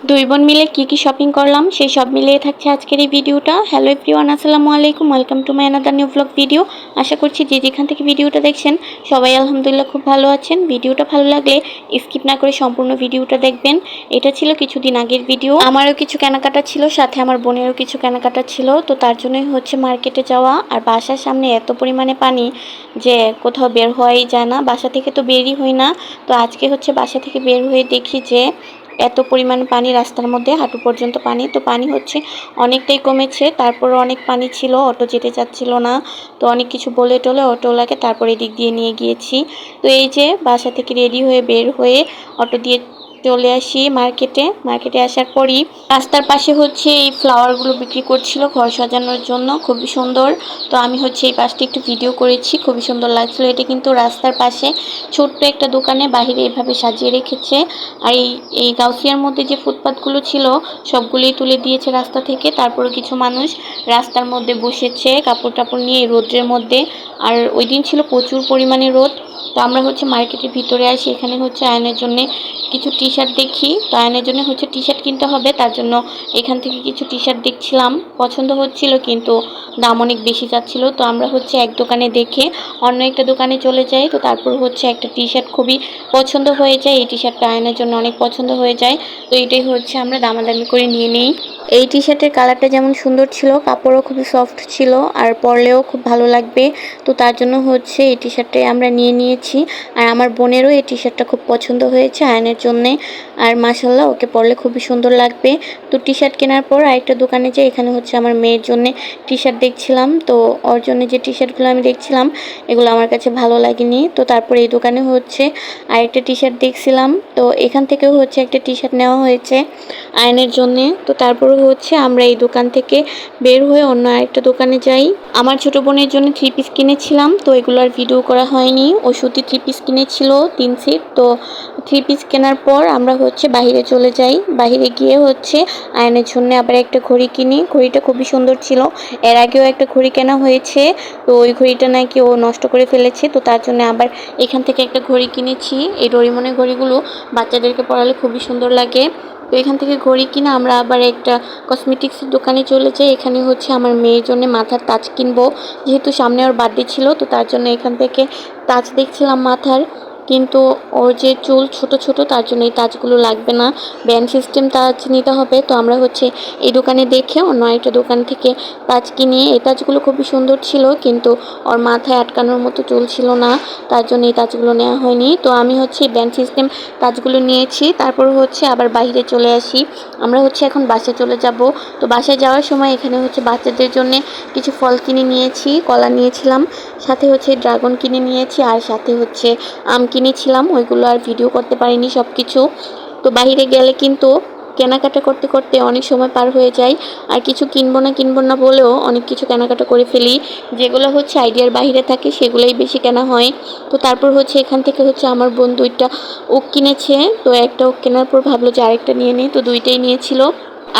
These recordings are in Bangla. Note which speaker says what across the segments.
Speaker 1: দুই বোন মিলে কি শপিং করলাম সেই সব মিলিয়ে থাকছে আজকের এই ভিডিওটা। হ্যালো এভরিওয়ান, আসসালামু আলাইকুম, welcome to my another new blog video. আশা করছি যে যেখান থেকে ভিডিওটা দেখছেন সবাই আলহামদুলিল্লাহ খুব ভালো আছেন। ভিডিওটা ভালো লাগলে স্কিপ না করে সম্পূর্ণ ভিডিওটা দেখবেন। এটা ছিল কিছুদিন আগের ভিডিও। আমারও কিছু কেনাকাটা ছিল, সাথে আমার বোনেরও কিছু কেনাকাটা ছিল। তো তার জন্যই হচ্ছে মার্কেটে যাওয়া। আর বাসার সামনে এত পরিমাণে পানি যে কোথাও বের হওয়াই যায় না, বাসা থেকে তো বেরই হই না। তো আজকে হচ্ছে বাসা থেকে বের হয়ে দেখি যে এত পরিমাণ পানি রাস্তার মধ্যে, হাঁটু পর্যন্ত পানি। তো পানি হচ্ছে অনেকটাই কমেছে, তারপরে অনেক পানি ছিল, অটো যেতে চাচ্ছিল না। তো অনেক কিছু বলে টলে অটোওয়ালাকে তারপরে এদিক দিয়ে নিয়ে গিয়েছি। তো এই যে বাসা থেকে রেডি হয়ে বের হয়ে অটো দিয়ে চলে আসি মার্কেটে আসার পরই রাস্তার পাশে হচ্ছে এই ফ্লাওয়ারগুলো বিক্রি করছিল ঘর সাজানোর জন্য, খুবই সুন্দর। তো আমি হচ্ছে এই পাশটা একটু ভিডিও করেছি, খুবই সুন্দর লাগছিল। এটা কিন্তু রাস্তার পাশে ছোট্ট একটা দোকানে বাহিরে এভাবে সাজিয়ে রেখেছে। আর এই গাউসিয়ার মধ্যে যে ফুটপাতগুলো ছিল সবগুলোই তুলে দিয়েছে রাস্তা থেকে। তারপরে কিছু মানুষ রাস্তার মধ্যে বসেছে কাপড় টাপড় নিয়ে রোদ্রের মধ্যে। আর ওই দিন ছিল প্রচুর পরিমাণে রোদ। তো আমরা হচ্ছে মার্কেটের ভিতরে আসি, এখানে হচ্ছে আয়নের জন্য কিছু টি শার্ট দেখি। তো আয়নের জন্য হচ্ছে টি শার্ট কিনতে হবে, তার জন্য এখান থেকে কিছু টি শার্ট দেখছিলাম, পছন্দ হচ্ছিল কিন্তু দাম অনেক বেশি যাচ্ছিল। তো আমরা হচ্ছে এক দোকানে দেখে অন্য একটা দোকানে চলে যাই। তো তারপর হচ্ছে একটা টি শার্ট খুবই পছন্দ হয়ে যায়, এই টি শার্টটা আয়নের জন্য অনেক পছন্দ হয়ে যায়। তো এটাই হচ্ছে আমরা দামাদামি করে নিয়ে নিই। এই টি শার্টের কালারটা যেমন সুন্দর ছিল, কাপড়ও খুবই সফট ছিল, আর পরলেও খুব ভালো লাগবে। তো তার জন্য হচ্ছে এই টি শার্টটাই আমরা নিয়ে নিয়েছি। আর আমার বোনেরও এই টি শার্টটা খুব পছন্দ হয়েছে আয়নের জন্যে। আর মাশাল্লাহ ওকে পরলে খুবই সুন্দর লাগবে। তো টি শার্ট কেনার পর আরেকটা দোকানে যাই, এখানে হচ্ছে আমার মেয়ের জন্য টি শার্ট দেখছিলাম। তো ওর জন্য যে টি শার্টগুলো আমি দেখছিলাম এগুলো আমার কাছে ভালো লাগেনি। তো তারপরে এই দোকানে হচ্ছে আরেকটা টি শার্ট দেখছিলাম। তো এখান থেকেও হচ্ছে একটা টি শার্ট নেওয়া হয়েছে আয়নের জন্যে। তো তারপরে হচ্ছে আমরা এই দোকান থেকে বের হয়ে অন্য আরেকটা দোকানে যাই। আমার ছোট বোনের জন্য 3 পিস কিনেছিলাম, তো এগুলো আর ভিডিও করা হয়নি। ও সুতি 3 পিস কিনেছিল 3 সেট। তো 3 পিস কেনার পর আমরা হচ্ছে বাহিরে চলে যাই। বাহিরে গিয়ে হচ্ছে আয়নের জন্য আবার একটা ঘড়ি কিনি। ঘড়িটা খুবই সুন্দর ছিল, এর আগেও একটা ঘড়ি কেনা হয়েছে। তো ওই ঘড়িটা নাকি ও নষ্ট করে ফেলেছে, তো তার জন্য আবার এখান থেকে একটা ঘড়ি কিনেছি। এই ডোরিমনের ঘড়িগুলো বাচ্চাদেরকে পরালে খুবই সুন্দর লাগে। তো এখান থেকে ঘড়ি কিনা আমরা আবার একটা কসমেটিক্সের দোকানে চলে যাই। এখানে হচ্ছে আমার মেয়ের জন্য মাথার তাজ কিনবো, যেহেতু সামনে ওর বার্থডে ছিল। তো তার জন্য এখান থেকে তাজ দেখছিলাম মাথার, কিন্তু ওর যে চুল ছোট ছোট তার জন্য এই তাজগুলো লাগবে না, ব্যান্ড সিস্টেম তাজ নিতে হবে। তো আমরা হচ্ছে এই দোকানে দেখে অন্য একটা দোকান থেকে তাজ কিনে, এই তাজগুলো খুবই সুন্দর ছিল কিন্তু ওর মাথায় আটকানোর মতো চুল ছিল না, তার জন্য এই তাজগুলো নেওয়া হয়নি। তো আমি হচ্ছে ব্যান্ড সিস্টেম তাজগুলো নিয়েছি। তারপর হচ্ছে আবার বাইরে চলে আসি, আমরা হচ্ছে এখন বাসে চলে যাব। তো বাসায় যাওয়ার সময় এখানে হচ্ছে বাচ্চাদের জন্য কিছু ফল কিনে নিয়েছি, কলা নিয়েছিলাম, সাথে হচ্ছে ড্রাগন কিনে নিয়েছি, আর সাথে হচ্ছে আম কিনেছিলাম। ওইগুলো আর ভিডিও করতে পারিনি সব কিছু। তো বাইরে গেলে কিন্তু কেনাকাটা করতে করতে অনেক সময় পার হয়ে যায়, আর কিছু কিনবো না বলেও অনেক কিছু কেনাকাটা করে ফেলি। যেগুলো হচ্ছে আইডিয়ার বাইরে থাকে সেগুলোই বেশি কেনা হয়। তো তারপর হচ্ছে এখান থেকে হচ্ছে আমার বোন 2টা ওক কিনেছে। তো একটা ওক কেনার পর ভাবলো যে আরেকটা নিয়ে নিই, তো 2টাই নিয়েছিল।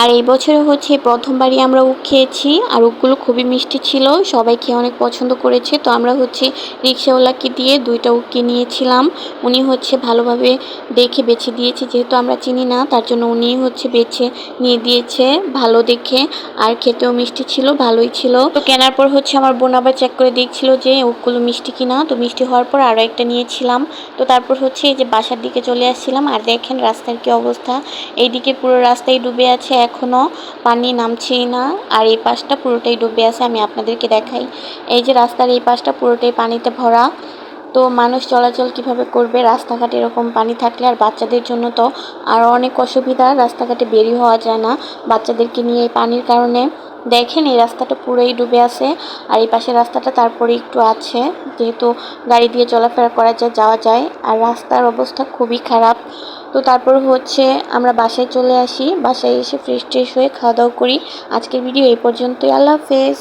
Speaker 1: আর এই বছরে হচ্ছে প্রথমবারই আমরা ওক খেয়েছি, আর ওকগুলো খুবই মিষ্টি ছিল, সবাই খেয়ে অনেক পছন্দ করেছে। তো আমরা হচ্ছে রিক্সাওয়ালাকে দিয়ে 2টা ওক কিনিয়েছিলাম। উনি হচ্ছে ভালোভাবে দেখে বেছে দিয়েছে, যেহেতু আমরা চিনি না তার জন্য উনি হচ্ছে বেছে নিয়ে দিয়েছে ভালো দেখে। আর খেতেও মিষ্টি ছিল, ভালোই ছিল। তো কেনার পর হচ্ছে আমার বোন আবার চেক করে দেখছিল যে ওকগুলো মিষ্টি কিনা। তো মিষ্টি হওয়ার পর আরও একটা নিয়েছিলাম। তো তারপর হচ্ছে এই যে বাসার দিকে চলে আসছিলাম, আর দেখেন রাস্তার কি অবস্থা। এইদিকে পুরো রাস্তায় ডুবে আছে, এখনও পানি নামছেই না। আর এই পাশটা পুরোটাই ডুবে আছে, আমি আপনাদেরকে দেখাই। এই যে রাস্তার এই পাশটা পুরোটাই পানিতে ভরা। তো মানুষ চলাচল কিভাবে করবে রাস্তাঘাটে এরকম পানি থাকলে? আর বাচ্চাদের জন্য তো আরও অনেক অসুবিধা, রাস্তাঘাটে বেরিয়ে হওয়া যায় না বাচ্চাদেরকে নিয়ে এই পানির কারণে। দেখেন এই রাস্তাটা পুরোই ডুবে আছে, আর এই পাশের রাস্তাটা তারপরে একটু আছে, যেহেতু গাড়ি দিয়ে চলাফেরা করা যায়, যাওয়া যায়। আর রাস্তার অবস্থা খুবই খারাপ। তো তারপর হচ্ছে আমরা বাসায় চলে আসি, বাসায় এসে ফ্রেশ ট্রেশ হয়ে খাওয়া দাওয়া করি। আজকের ভিডিও এই পর্যন্তই, আল্লাহ হাফেজ।